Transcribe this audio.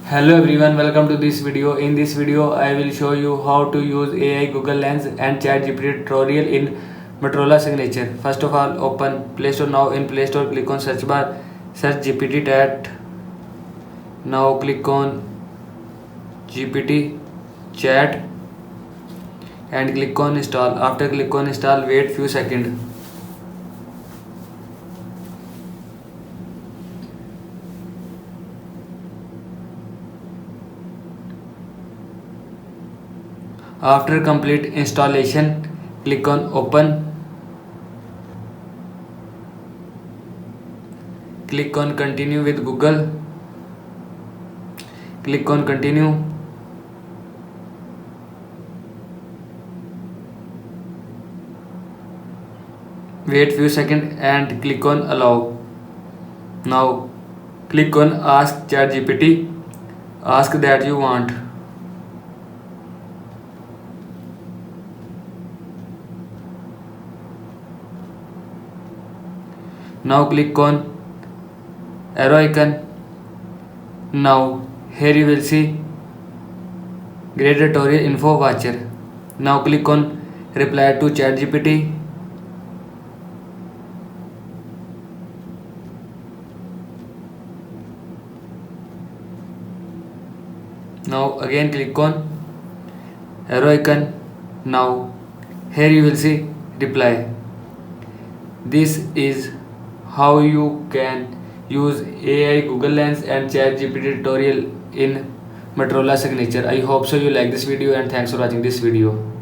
Hello everyone, welcome to this video. In this video, I will show you how to use AI, Google Lens and ChatGPT tutorial in Motorola Signature. First of all, open Play Store. Now in Play Store, click on search bar, search GPT Chat. Now click on GPT Chat and click on install. After click on install, wait few seconds. After complete installation, click on open. Click on continue with Google. Click on continue. Wait few seconds and click on allow. Now click on ask ChatGPT. Ask that you want. Now click on arrow icon. Now here you will see great tutorial info watcher. Now click on reply to ChatGPT. Now again click on arrow icon. Now here you will see reply. This is how you can use AI, Google Lens and ChatGPT tutorial in Motorola Signature. I hope so you like this video and thanks for watching this video.